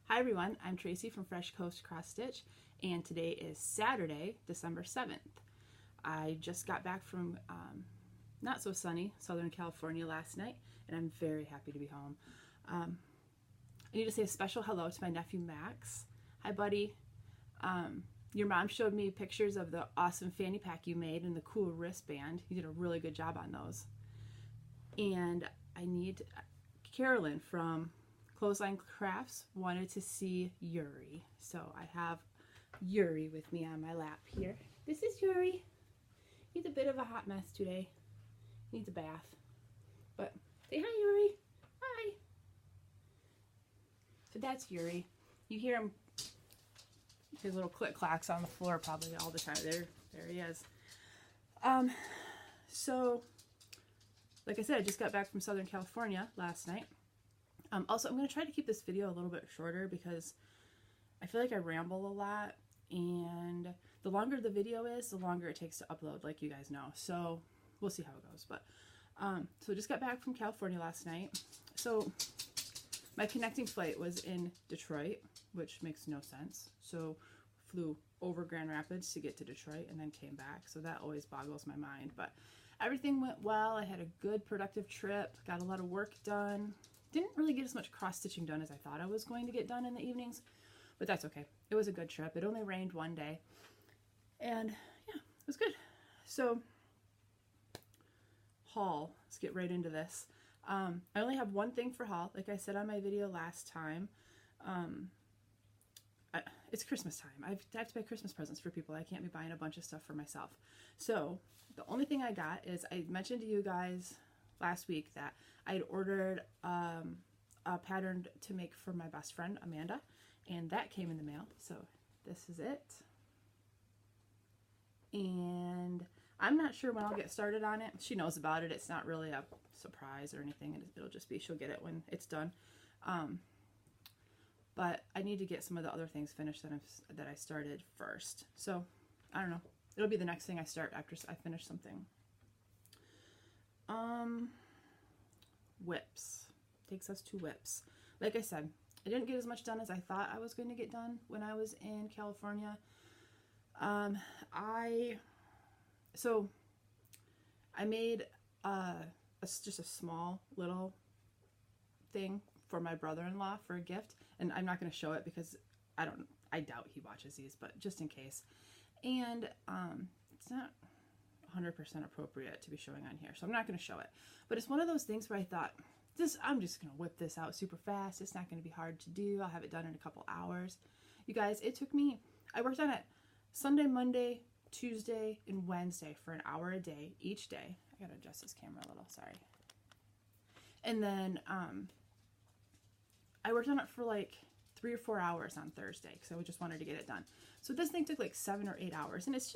Hi everyone, I'm Tracy from Fresh Coast Cross Stitch, and today is Saturday, December 7th. I just got back from not so sunny Southern California last night, and I'm very happy to be home. I need to say a special hello to my nephew Max. Hi buddy. Your mom showed me pictures of the awesome fanny pack you made and the cool wristband. You did a really good job on those. And I need Carolyn from Clothesline Crafts wanted to see Yuri. So I have Yuri with me on my lap here. This is Yuri. He's a bit of a hot mess today. He needs a bath. But say hi, Yuri. Hi. So that's Yuri. You hear him, his little click clacks on the floor probably all the time. There he is. So like I said, I just got back from Southern California last night. Also, I'm going to try to keep this video a little bit shorter because I feel like I ramble a lot, and the longer the video is, the longer it takes to upload, like you guys know. So we'll see how it goes. But so I just got back from California last night. So my connecting flight was in Detroit, which makes no sense. So flew over Grand Rapids to get to Detroit and then came back. So that always boggles my mind. But everything went well. I had a good, productive trip. Got a lot of work done. Didn't really get as much cross-stitching done as I thought I was going to get done in the evenings, but that's okay. It was a good trip. It only rained one day, and yeah, it was good. So, haul. Let's get right into this. I only have one thing for haul. Like I said on my video last time, it's Christmas time. I have to buy Christmas presents for people. I can't be buying a bunch of stuff for myself. So, the only thing I got is I mentioned to you guys last week that I had ordered a pattern to make for my best friend Amanda, and that came in the mail. So this is it, and I'm not sure when I'll get started on it. She knows about it. It's not really a surprise or anything. It'll just be she'll get it when it's done. But I need to get some of the other things finished that I started first. So I don't know. It'll be the next thing I start after I finish something. Whips. Takes us to whips. Like I said, I didn't get as much done as I thought I was going to get done when I was in California. I made just a small little thing for my brother-in-law for a gift, and I'm not going to show it because I doubt he watches these, but just in case. And it's not 100% appropriate to be showing on here, so I'm not going to show it. But it's one of those things where I thought, I'm just going to whip this out super fast. It's not going to be hard to do. I'll have it done in a couple hours. You guys, it took me, I worked on it Sunday, Monday, Tuesday, and Wednesday for an hour a day, each day. I got to adjust this camera a little, sorry. And then I worked on it for like 3 or 4 hours on Thursday because I just wanted to get it done. So this thing took like 7 or 8 hours, and it's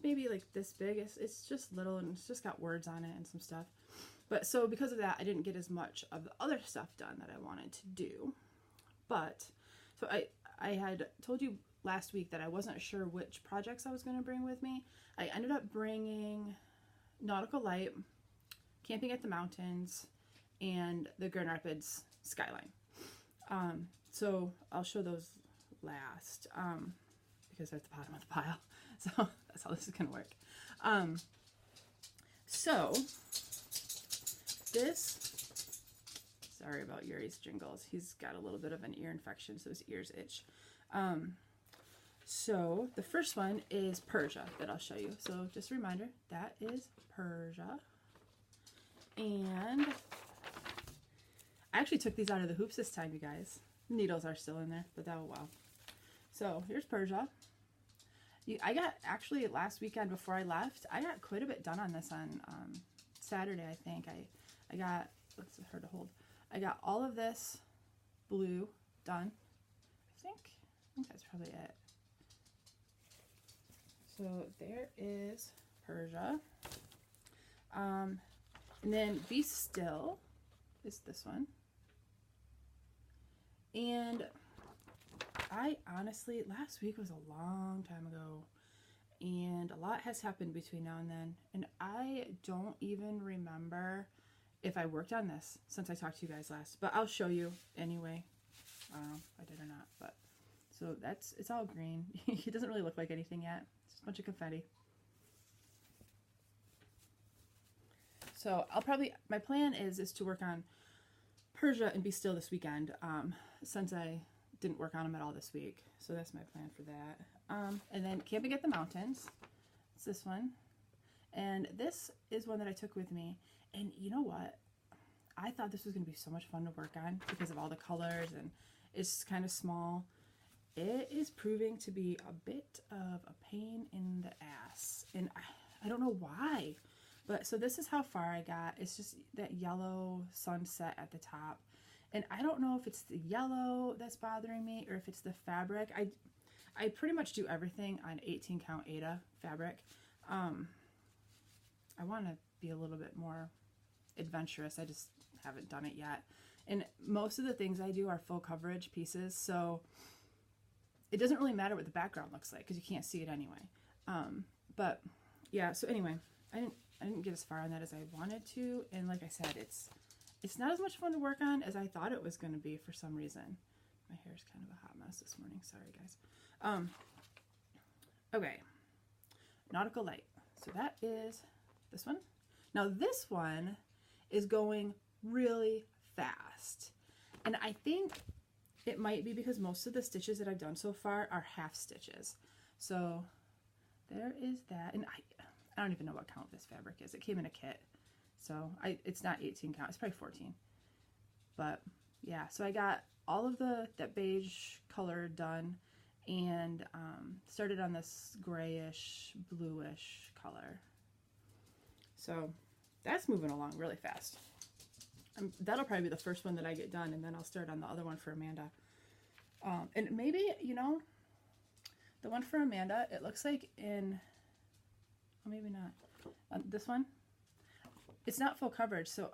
maybe like this big. It's just little, and it's just got words on it and some stuff. But so because of that, I didn't get as much of the other stuff done that I wanted to do. But so I had told you last week that I wasn't sure which projects I was going to bring with me. I ended up bringing Nautical Light, Camping at the Mountains, and the Grand Rapids Skyline. So I'll show those last because they're at the bottom of the pile. So that's how this is going to work. So this, sorry about Yuri's jingles. He's got a little bit of an ear infection, so his ears itch. So the first one is Persia that I'll show you. So just a reminder, that is Persia. And I actually took these out of the hoops this time, you guys. The needles are still in there, but oh well. So here's Persia. I got, actually last weekend before I left, I got quite a bit done on this on Saturday, I think. I got, it's hard to hold. I got all of this blue done. I think that's probably it. So there is Persia. And then Be Still is this one. And I honestly, last week was a long time ago, and a lot has happened between now and then, and I don't even remember if I worked on this since I talked to you guys last, but I'll show you anyway. I don't know if I did or So it's all green. It doesn't really look like anything yet. It's just a bunch of confetti. So my plan is to work on Persia and Be Still this weekend, since I didn't work on them at all this week. So that's my plan for that. And then Camping at the Mountains. It's this one. And this is one that I took with me. And you know what? I thought this was going to be so much fun to work on because of all the colors, and it's kind of small. It is proving to be a bit of a pain in the ass. And I don't know why. But so this is how far I got. It's just that yellow sunset at the top. And I don't know if it's the yellow that's bothering me or if it's the fabric. I pretty much do everything on 18 count Aida fabric. I want to be a little bit more adventurous. I just haven't done it yet. And most of the things I do are full coverage pieces, so it doesn't really matter what the background looks like because you can't see it anyway. But yeah, so anyway, I didn't get as far on that as I wanted to, and like I said, it's not as much fun to work on as I thought it was going to be for some reason. My hair's kind of a hot mess this morning. Sorry, guys. Okay, Nautical Light. So that is this one. Now this one is going really fast, and I think it might be because most of the stitches that I've done so far are half stitches. So there is that, and I don't even know what count this fabric is. It came in a kit, so it's not 18 count. It's probably 14. But yeah, so I got all of that beige color done, and started on this grayish, bluish color. So that's moving along really fast. That'll probably be the first one that I get done, and then I'll start on the other one for Amanda. And maybe, you know, the one for Amanda, it looks like in, oh, maybe not. This one, it's not full coverage, so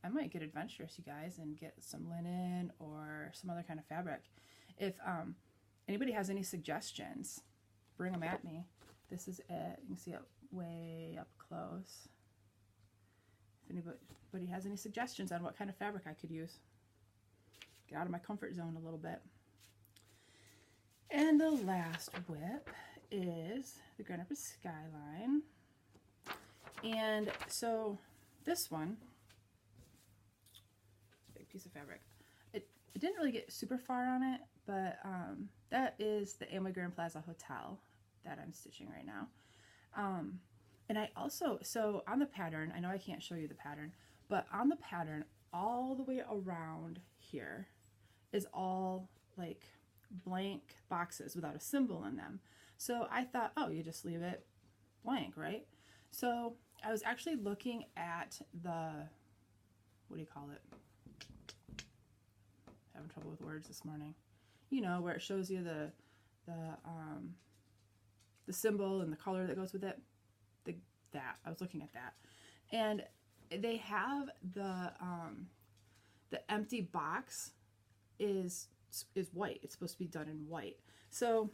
I might get adventurous, you guys, and get some linen or some other kind of fabric. If anybody has any suggestions, bring them at me. This is it. You can see it way up close. If anybody has any suggestions on what kind of fabric I could use, get out of my comfort zone a little bit. And the last whip is the Grand Rapids Skyline. And so this one, big piece of fabric, it didn't really get super far on it, but that is the Amway Grand Plaza Hotel that I'm stitching right now. And I also, so on the pattern, I know I can't show you the pattern, but on the pattern, all the way around here is all like blank boxes without a symbol in them. So I thought, oh, you just leave it blank, right? So I was actually looking at the, what do you call it? Having trouble with words this morning. You know, where it shows you the symbol and the color that goes with it. I was looking at that, and they have the empty box is white. It's supposed to be done in white, so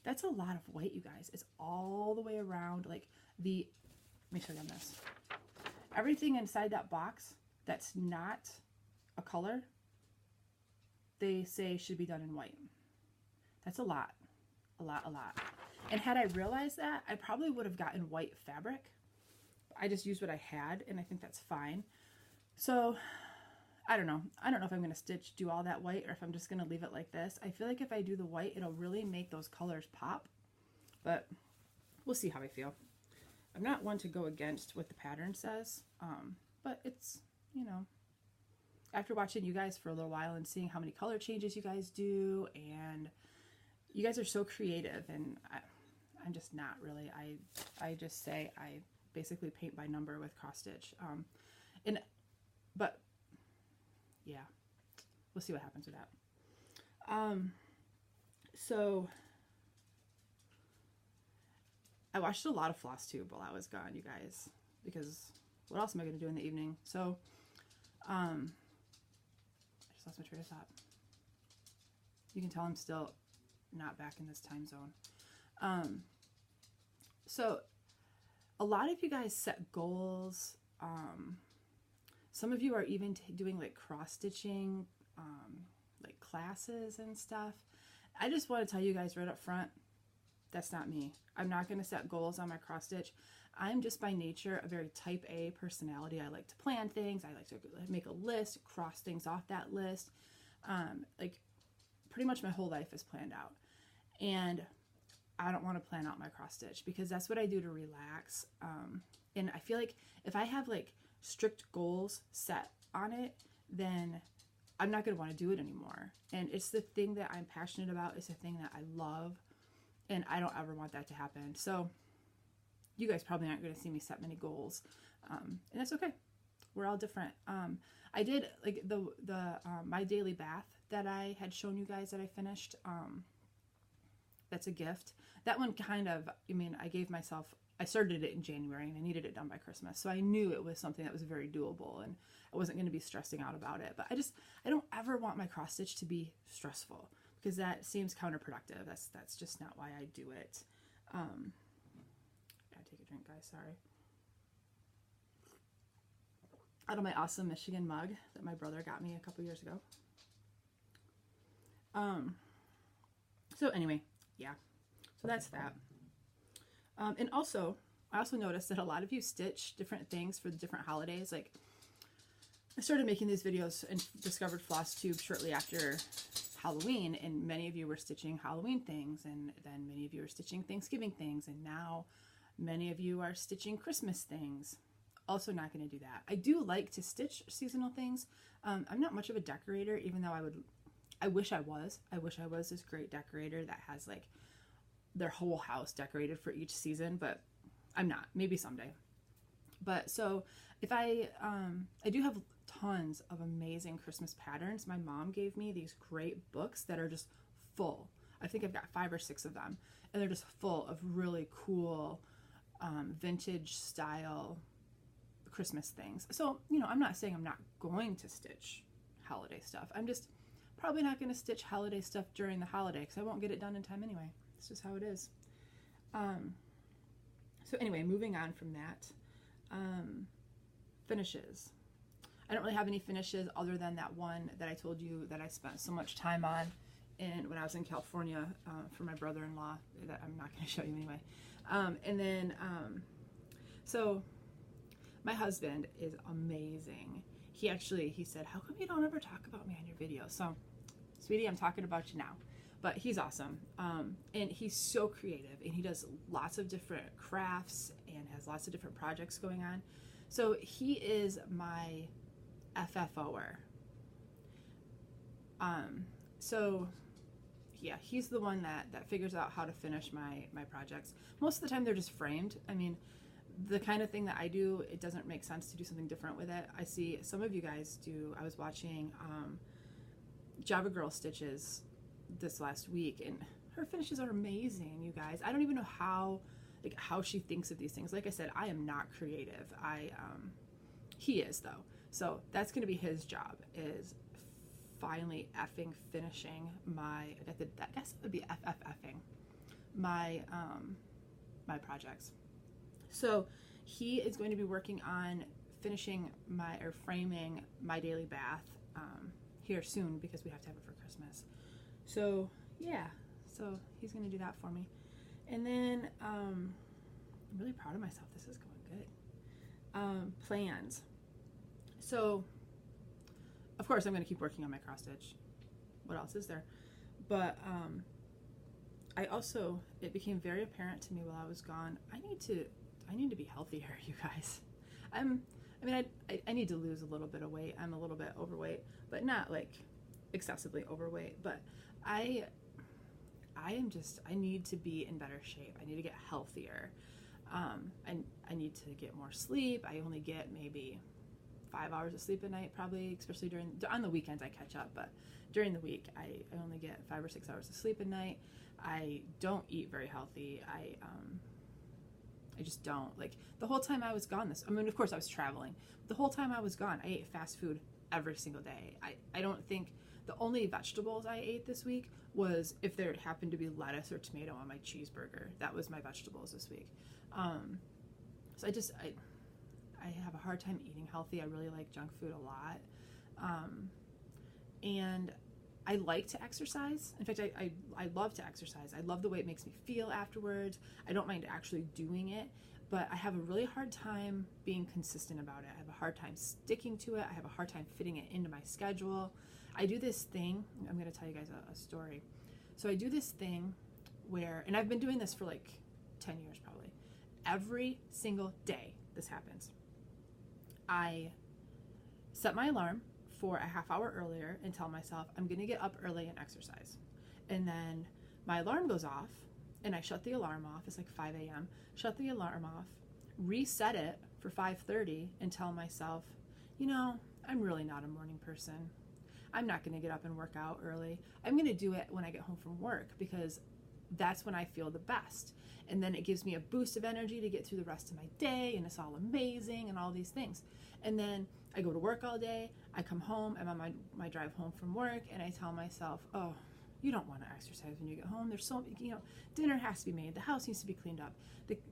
that's a lot of white, you guys. It's all the way around. Like let me show you on this. Everything inside that box that's not a color, they say should be done in white. That's a lot. And had I realized that, I probably would have gotten white fabric. I just used what I had, and I think that's fine. So I don't know. I don't know if I'm going to do all that white, or if I'm just going to leave it like this. I feel like if I do the white, it'll really make those colors pop. But we'll see how I feel. I'm not one to go against what the pattern says, but it's, you know, after watching you guys for a little while and seeing how many color changes you guys do, and you guys are so creative, and I'm just not really. I just say I basically paint by number with cross stitch. But yeah, we'll see what happens with that. So I watched a lot of Flosstube while I was gone, you guys, because what else am I going to do in the evening? So I just lost my train of thought. You can tell I'm still not back in this time zone. So a lot of you guys set goals. Some of you are even doing like cross stitching, like classes and stuff. I just want to tell you guys right up front, that's not me. I'm not going to set goals on my cross stitch. I'm just by nature a very type A personality. I like to plan things. I like to make a list, cross things off that list. Like pretty much my whole life is planned out. And I don't want to plan out my cross stitch because that's what I do to relax. And I feel like if I have like strict goals set on it, then I'm not going to want to do it anymore. And it's the thing that I'm passionate about. It's the thing that I love. And I don't ever want that to happen. So you guys probably aren't going to see me set many goals. And that's okay. We're all different. I did like the my daily bath that I had shown you guys that I finished. That's a gift. That one kind of, I mean, I started it in January and I needed it done by Christmas. So I knew it was something that was very doable and I wasn't going to be stressing out about it. But I don't ever want my cross stitch to be stressful because that seems counterproductive. That's just not why I do it. Gotta take a drink, guys, sorry. Out of my awesome Michigan mug that my brother got me a couple years ago. So anyway, yeah, so that's that. And also, I also noticed that a lot of you stitch different things for the different holidays. Like, I started making these videos and discovered Flosstube shortly after Halloween, and many of you were stitching Halloween things, and then many of you were stitching Thanksgiving things, and now many of you are stitching Christmas things. Also not going to do that. I do like to stitch seasonal things. I'm not much of a decorator, even though I wish I was. I wish I was this great decorator that has like their whole house decorated for each season, but I'm not. Maybe someday. But so if I do have tons of amazing Christmas patterns. My mom gave me these great books that are just full. I think I've got 5 or 6 of them, and they're just full of really cool vintage style Christmas things. So, you know, I'm not saying I'm not going to stitch holiday stuff. I'm just probably not going to stitch holiday stuff during the holiday because I won't get it done in time anyway. It's just how it is. So anyway, moving on from that, finishes. I don't really have any finishes other than that one that I told you that I spent so much time on when I was in California for my brother-in-law that I'm not going to show you anyway. And then, so my husband is amazing. He said, how come you don't ever talk about me on your video? So, sweetie, I'm talking about you now. But he's awesome. And he's so creative, and he does lots of different crafts and has lots of different projects going on. So he is my FFOer. So yeah, he's the one that figures out how to finish my projects. Most of the time they're just framed. I mean, the kind of thing that I do, it doesn't make sense to do something different with it. I see some of you guys do. I was watching Java Girl Stitches this last week, and her finishes are amazing, you guys. I don't even know how she thinks of these things. Like I said, I am not creative. He is though. So that's going to be his job, is finally effing finishing my, I guess it would be FFing my projects. So he is going to be working on finishing framing my daily bath here soon, because we have to have it for Christmas. So yeah, so he's going to do that for me. And then I'm really proud of myself. This is going good. Plans. So of course I'm going to keep working on my cross stitch. What else is there? But it became very apparent to me while I was gone, I need to be healthier, you guys. I need to lose a little bit of weight. I'm a little bit overweight, but not like excessively overweight. But I need to be in better shape. I need to get healthier. I need to get more sleep. I only get maybe 5 hours of sleep a night, probably, especially on the weekends I catch up, but during the week I only get 5 or 6 hours of sleep a night. I don't eat very healthy. I just don't. Like, the whole time I was gone of course I was traveling, but the whole time I was gone, I ate fast food every single day. I don't think the only vegetables I ate this week was if there happened to be lettuce or tomato on my cheeseburger. That was my vegetables this week. So I have a hard time eating healthy. I really like junk food a lot. And I like to exercise. In fact, I love to exercise. I love the way it makes me feel afterwards. I don't mind actually doing it, but I have a really hard time being consistent about it. I have a hard time sticking to it. I have a hard time fitting it into my schedule. I do this thing, I'm going to tell you guys a story. So I do this thing where, and I've been doing this for like 10 years probably. Every single day this happens. I set my alarm for a half hour earlier and tell myself I'm going to get up early and exercise. And then my alarm goes off and I shut the alarm off. It's like 5 a.m. Shut the alarm off, reset it for 5:30 and tell myself, you know, I'm really not a morning person. I'm not going to get up and work out early. I'm going to do it when I get home from work because that's when I feel the best. And then it gives me a boost of energy to get through the rest of my day, and it's all amazing and all these things. And then I go to work all day, I come home, I'm on my drive home from work, and I tell myself, oh, you don't want to exercise when you get home. There's so, you know, dinner has to be made, the house needs to be cleaned up,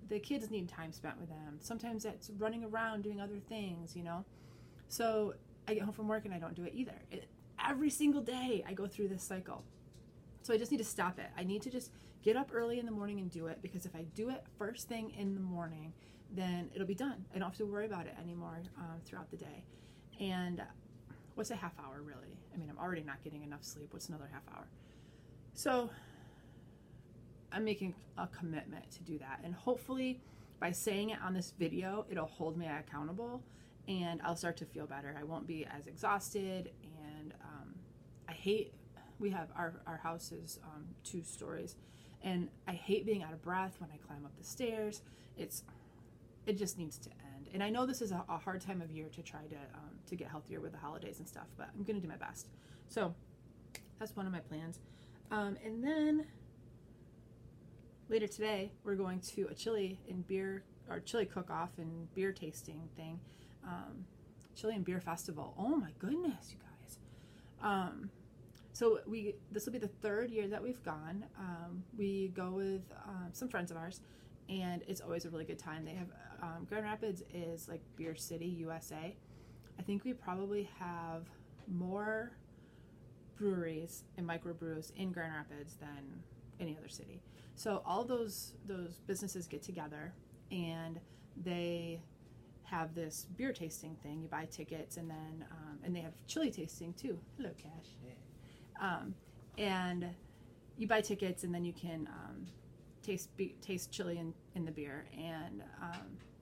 the kids need time spent with them. Sometimes it's running around doing other things, you know. So I get home from work and I don't do it either. Every single day I go through this cycle. So I just need to stop it. I need to just get up early in the morning and do it, because if I do it first thing in the morning, then it'll be done. I don't have to worry about it anymore throughout the day. And what's a half hour really? I mean, I'm already not getting enough sleep. What's another half hour? So I'm making a commitment to do that. And hopefully by saying it on this video, it'll hold me accountable and I'll start to feel better. I won't be as exhausted. And I hate, we have our house is 2 stories, and I hate being out of breath when I climb up the stairs. It just needs to end. And I know this is a hard time of year to try to get healthier with the holidays and stuff, but I'm gonna do my best. So that's one of my plans. And then later today, we're going to a chili and beer, or chili cook-off and beer tasting thing. Chili and beer festival. Oh my goodness, you guys. So this will be the 3rd year that we've gone. We go with some friends of ours, and it's always a really good time. They have Grand Rapids is like Beer City, USA. I think we probably have more breweries and microbrews in Grand Rapids than any other city. So all those businesses get together and they have this beer tasting thing. You buy tickets, and then and they have chili tasting too. Hello, Cash. And you buy tickets, and then you can taste chili in the beer, and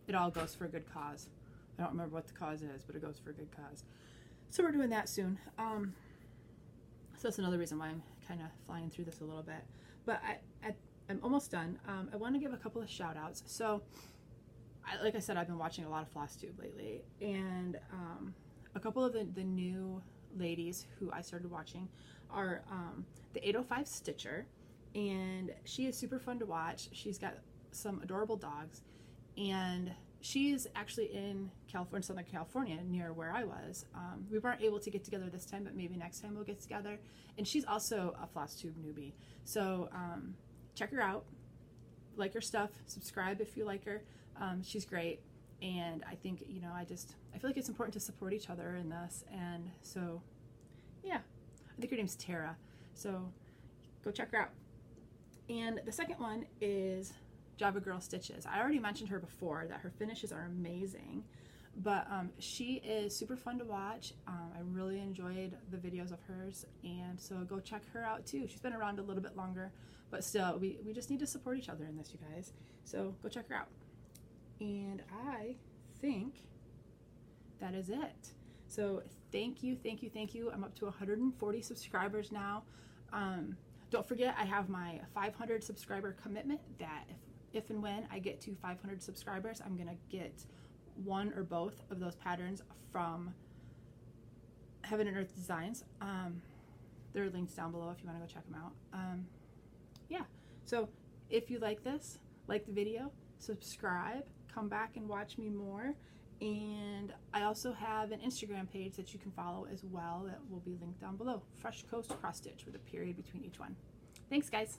it all goes for a good cause. I don't remember what the cause is, but it goes for a good cause. So we're doing that soon. So that's another reason why I'm kind of flying through this a little bit. But I'm almost done. I want to give a couple of shout outs. So like I said, I've been watching a lot of Flosstube lately, and a couple of the new ladies who I started watching are the 805 Stitcher, and she is super fun to watch. She's got some adorable dogs, and she's actually in California, Southern California, near where I was. We weren't able to get together this time, but maybe next time we'll get together. And she's also a Flosstube newbie. So check her out, like her stuff, subscribe if you like her. She's great. And I think, you know, I feel like it's important to support each other in this. And so, yeah, I think her name's Tara. So go check her out. And the second one is Java Girl Stitches. I already mentioned her before, that her finishes are amazing, but she is super fun to watch. I really enjoyed the videos of hers, and so go check her out too. She's been around a little bit longer, but still, we just need to support each other in this, you guys. So go check her out. And I think that is it. So thank you, thank you, thank you. I'm up to 140 subscribers now. Don't forget, I have my 500 subscriber commitment that if and when I get to 500 subscribers, I'm gonna get one or both of those patterns from Heaven and Earth Designs. There are links down below if you want to go check them out. Yeah, so if you like this, like the video, subscribe, come back and watch me more. And I also have an Instagram page that you can follow as well that will be linked down below. Fresh Coast Cross Stitch with a period between each one. Thanks, guys.